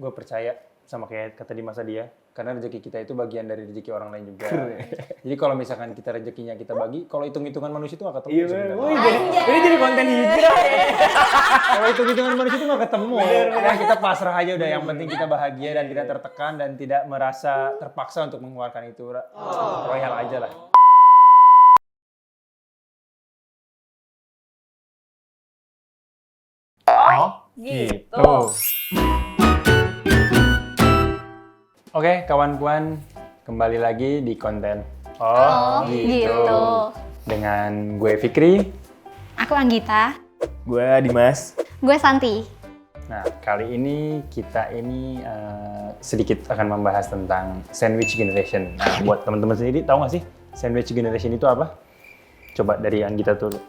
gue percaya sama kayak kata di masa dia, karena rezeki kita itu bagian dari rezeki orang lain juga. Jadi kalau misalkan kita rezekinya kita bagi, kalau hitung-hitungan manusia itu nggak ketemu. Iya benar. Ini jadi konten hijrah. Kalau hitung-hitungan manusia itu nggak ketemu. Ya kita pasrah aja udah. Yang penting kita bahagia dan tidak tertekan dan tidak merasa terpaksa untuk mengeluarkan itu. Royal aja lah. Gitu. Oke, kawan-kawan, kembali lagi di konten. Gitu. Dengan gue Fikri. Aku Anggita. Gue Dimas. Gue Santi. Nah, kali ini kita sedikit akan membahas tentang sandwich generation. Nah, buat teman-teman sendiri, tahu nggak sih sandwich generation itu apa? Coba dari Anggita dulu.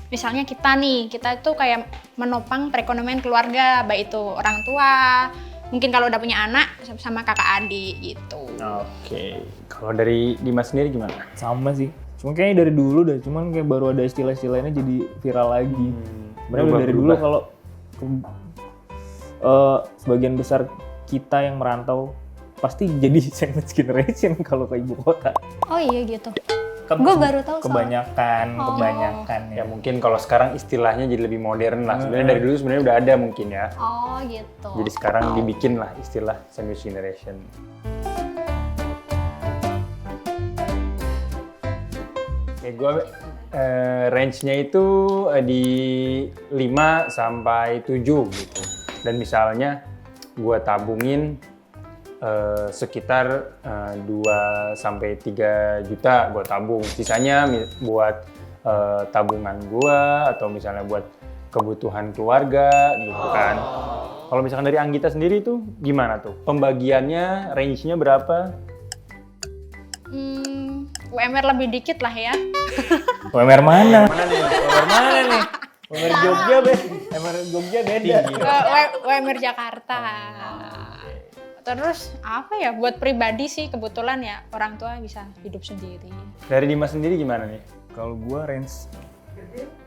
Misalnya kita itu kayak menopang perekonomian keluarga, baik itu orang tua, mungkin kalau udah punya anak sama kakak adik gitu. Oke. Kalau dari Dimas sendiri gimana? Sama sih. Cuma kayaknya dari dulu dah, cuman kayak baru ada istilah-istilahnya jadi viral lagi. Sebenarnya udah dari dulu kalau sebagian besar kita yang merantau pasti jadi sandwich generation kalau ke ibu kota. Oh iya gitu. Gue baru tahu kebanyakan Ya mungkin kalau sekarang istilahnya jadi lebih modern lah. Sebenarnya dari dulu sebenarnya udah ada mungkin ya. Oh gitu. Jadi sekarang dibikin lah istilah sandwich generation. Gue range-nya itu di 5 sampai 7 gitu. Dan misalnya gue tabungin sekitar 2 sampai 3 juta gue tabung. Sisanya buat tabungan gue atau misalnya buat kebutuhan keluarga gitu kan. Kalau misalkan dari Anggita sendiri tuh gimana tuh? Pembagiannya, range-nya berapa? UMR lebih dikit lah ya. UMR mana? UMR mana nih? UMR Jogja UMR Jogja beda. UMR Jakarta. Terus apa ya, buat pribadi sih kebetulan ya orang tua bisa hidup sendiri. Dari Dimas sendiri gimana nih? Kalau gua range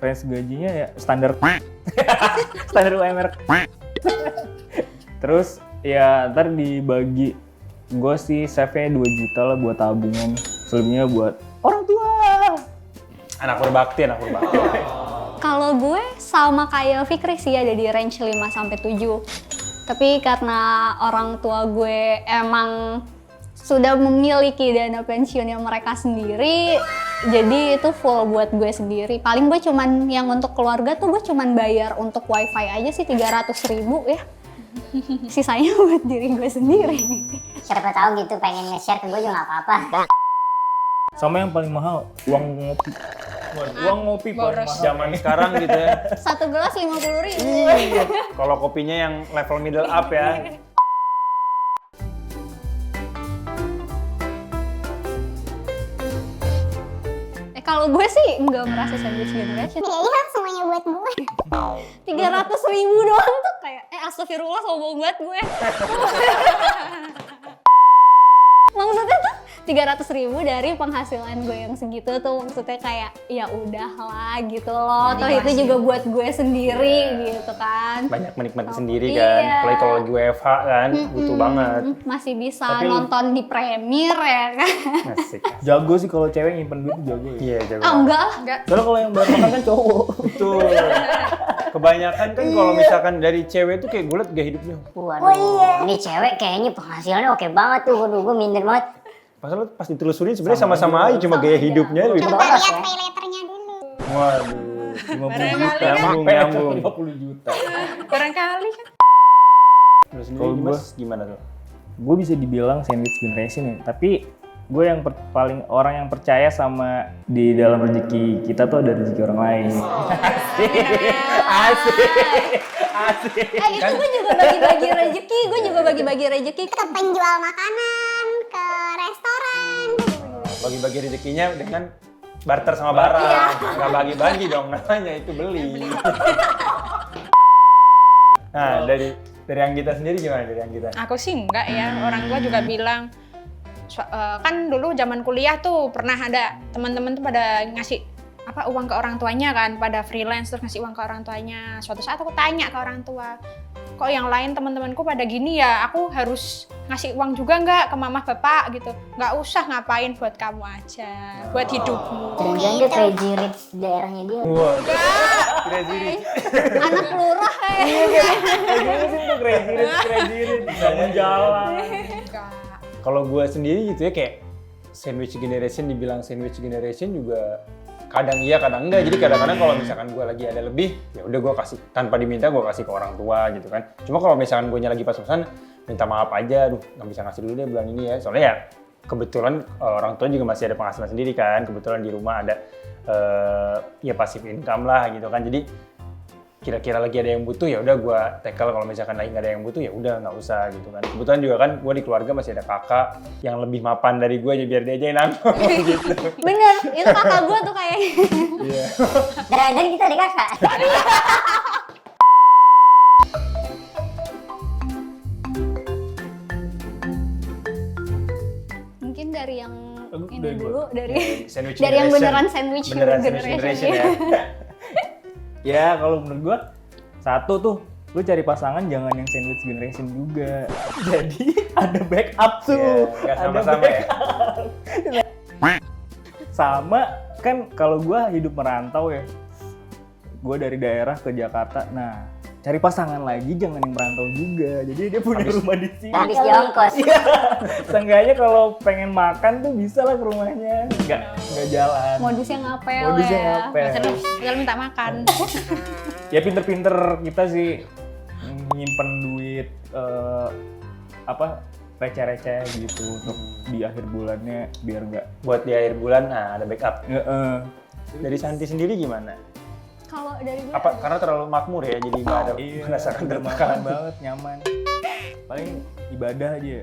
gajinya ya standar standar UMR. Terus ya ntar dibagi, gua sih save-nya 2 juta lah buat tabungan, selebihnya buat orang tua. Anak berbakti. Kalau gue sama kayak Fikri sih ada di range 5 sampai 7. Tapi karena orang tua gue emang sudah memiliki dana pensiunnya mereka sendiri, jadi itu full buat gue sendiri. Paling gue cuman yang untuk keluarga tuh gue cuman bayar untuk wifi aja sih 300.000 ya. Sisanya buat diri gue sendiri. Siapa tahu gitu pengen nge-share ke gue juga nggak apa-apa. Sama yang paling mahal, uang ngopi. Uang ngopi paling mahal. Zaman sekarang gitu ya. 1 gelas 50.000. Kalau kopinya yang level middle up ya. Kalau gue sih nggak merasa sandwich generation. Iya, semuanya buat gue. 300.000 doang tuh kayak, astagfirullah sombong banget gue. Maksudnya tuh 300.000 dari penghasilan gue yang segitu tuh, maksudnya kayak ya udahlah gitu loh. Toh itu juga buat gue sendiri gitu kan. Banyak menikmati sendiri kan. Apalagi kalau lagi WFH kan, butuh banget. Masih bisa nonton di Premiere ya kan. Asik. Jago sih kalau cewek nyimpen duit jago ya. Iya, jago. Enggak. Soalnya kalau yang bayar makan kan cowok. Betul. Kebanyakan kan kalau misalkan dari cewek tuh kayak gue liat gaya hidupnya. Waduh, ini cewek kayaknya penghasilannya oke banget tuh. Waduh, gue minder banget. Padahal pas ditelusurin sebenarnya sama-sama aja, cuma gaya hidupnya lebih Coba bagus. lihat pay letternya dulu. Waduh, 50 juta. nyambung. 50 juta. Barangkali kan. Terus Kalau sendiri Mas gimana tuh? Gue bisa dibilang sandwich generation ya, tapi gue yang paling orang yang percaya sama di dalam rezeki kita tuh ada rezeki orang lain. Asik. Itu gue juga bagi-bagi rezeki, Ke penjual makanan, ke restoran. Bagi-bagi rezekinya dengan barter sama barang. Nggak bagi-bagi dong, namanya itu beli. Nah, dari Anggita sendiri gimana dari Anggita? Aku sih enggak ya, orang tua juga bilang kan dulu zaman kuliah tuh pernah ada teman-teman tuh pada ngasih uang ke orang tuanya kan, pada freelance terus ngasih uang ke orang tuanya. Suatu saat aku tanya ke orang tua, kok yang lain teman-temanku pada gini ya, aku harus ngasih uang juga nggak ke mama bapak gitu? Nggak usah, ngapain, buat kamu aja, buat hidupmu. Jangan-jangan dia crazy rich daerahnya dia. Wah, crazy rich. Anak lurah Crazy rich, bangun jalan. Enggak. Kalau gue sendiri gitu ya kayak sandwich generation, dibilang sandwich generation juga kadang iya kadang enggak. Jadi kadang-kadang kalau misalkan gue lagi ada lebih, ya udah gue kasih tanpa diminta, gue kasih ke orang tua gitu kan. Cuma kalau misalkan gue lagi pas-pasan minta maaf aja, aduh nggak bisa ngasih dulu deh bulan ini ya. Soalnya ya kebetulan orang tua juga masih ada penghasilan sendiri kan. Kebetulan di rumah ada ya passive income lah gitu kan. Jadi kira-kira lagi ada yang butuh ya udah gue tackle, kalau misalkan lagi nggak ada yang butuh ya udah nggak usah gitu kan. Kebetulan juga kan gue di keluarga masih ada kakak yang lebih mapan dari gue, jadi biar dia aja yang nanggung gitu. Bener, itu kakak gue tuh kayaknya. Iya. Dan kita adik kakak. Mungkin dari yang ini Dari dulu, dari Sandwich dari yang generation. beneran sandwich Beneran sandwich generation. generation ya. Ya kalau menurut gua satu tuh, lu cari pasangan jangan yang sandwich generation juga. Jadi ada backup tuh. Iya, nggak Ada sama-sama ya. Sama kan kalau gua hidup merantau ya. Gua dari daerah ke Jakarta. Nah, cari pasangan lagi jangan yang merantau juga. Jadi dia punya rumah di sini. Habis di ongkos. Seenggaknya kalau pengen makan tuh bisa lah ke rumahnya. Nggak jalan. Modusnya ngapel Modusnya ya. ngapel. Tinggal minta makan. Ya pinter-pinter kita sih nyimpen duit receh-receh gitu untuk di akhir bulannya biar nggak Buat di akhir bulan, nah ada backup. Dari Santi sendiri gimana? Kalau dari gue Apa karena terlalu makmur ya, jadi nggak ada merasakan udah makan tertekan banget, nyaman. Paling ibadah aja.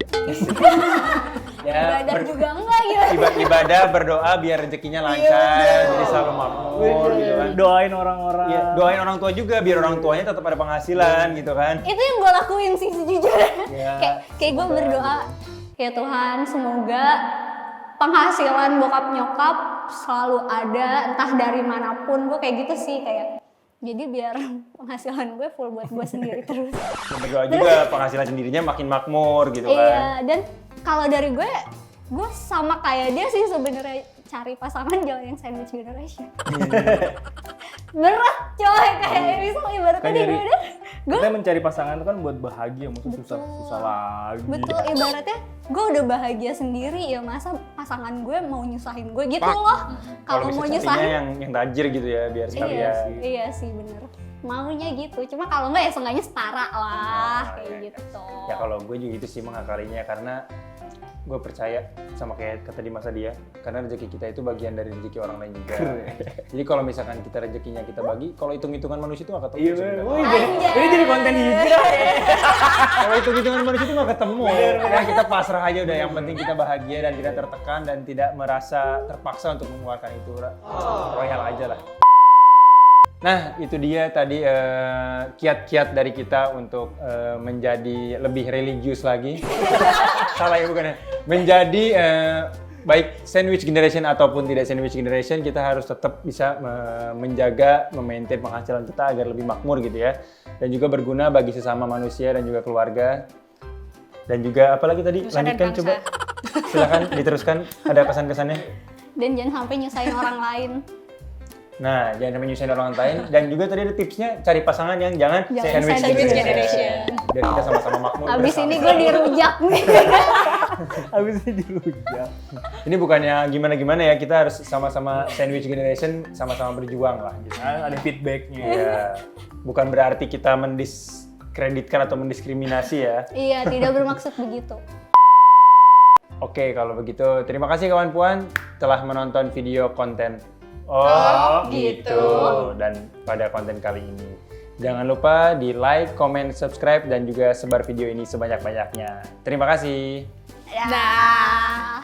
ya. ibadah juga enggak gitu. Ibadah, berdoa biar rezekinya lancar, jadi selalu makmur gitu kan. Doain orang-orang. Iya, doain orang tua juga biar orang tuanya tetap ada penghasilan gitu kan. Itu yang gue lakuin sih sejujurnya. Ya, kayak gue berdoa, ya Tuhan semoga penghasilan bokap nyokap selalu ada, entah dari manapun. Gue kayak gitu sih, kayak jadi biar penghasilan gue full buat gue sendiri terus. Dan berdoa juga penghasilan sendirinya makin makmur gitu kan. Iya, dan kalau dari gue sama kayak dia sih sebenarnya, cari pasangan jangan yang sandwich generation. Berat coy, kayak misal ibaratnya Kan di dari- gue Kita mencari pasangan itu kan buat bahagia, maksudnya susah lagi. betul, ibaratnya gue udah bahagia sendiri ya, masa pasangan gue mau nyusahin gue gitu loh. Kalau bisa mau carinya nyusahin yang tajir gitu ya biar sekalian. iya sih bener, maunya gitu. Cuma kalau enggak ya seenggaknya setara lah, kayak iya. gitu. Ya kalau gue juga itu sih mengakalinya, karena gue percaya sama kayak kata Dimas tadi ya, karena rezeki kita itu bagian dari rezeki orang lain juga. Jadi kalau misalkan kita rezekinya kita bagi, kalau hitung-hitungan manusia itu nggak ketemu. Iya, sebenarnya. wih, ini jadi konten hijrah ya. Kalau hitung-hitungan manusia itu nggak ketemu. Ya kita pasrah aja udah, yang penting kita bahagia dan tidak tertekan dan tidak merasa terpaksa untuk mengeluarkan itu. Royal aja lah. Nah, itu dia tadi kiat-kiat dari kita untuk menjadi lebih religius lagi. Salah ya bukan ya? Menjadi baik sandwich generation ataupun tidak sandwich generation, kita harus tetap bisa menjaga, memaintain penghasilan kita agar lebih makmur gitu ya. Dan juga berguna bagi sesama manusia dan juga keluarga. Dan juga apalagi tadi? Nusa dan Lanjutkan bangsa. coba. Silakan diteruskan, ada kesan-kesannya. Dan jangan sampai nyusahin orang lain. Nah, jangan sampai nyusahin orang lain. Dan juga tadi ada tipsnya, cari pasangan yang jangan Jangan sandwich generation. Biar kita sama-sama makmur. Abis bersama. ini gue dirujak nih. Habis ini dirujak. Ini bukannya gimana-gimana ya, kita harus sama-sama sandwich generation, sama-sama berjuang lah gitu. Nah, ada feedbacknya. Ya, bukan berarti kita mendiskreditkan atau mendiskriminasi ya. Iya, tidak bermaksud begitu. Oke, kalau begitu terima kasih kawan puan telah menonton video konten. Oh, gitu. Dan pada konten kali ini, jangan lupa di like, comment, subscribe, dan juga sebar video ini sebanyak-banyaknya. Terima kasih. Dah.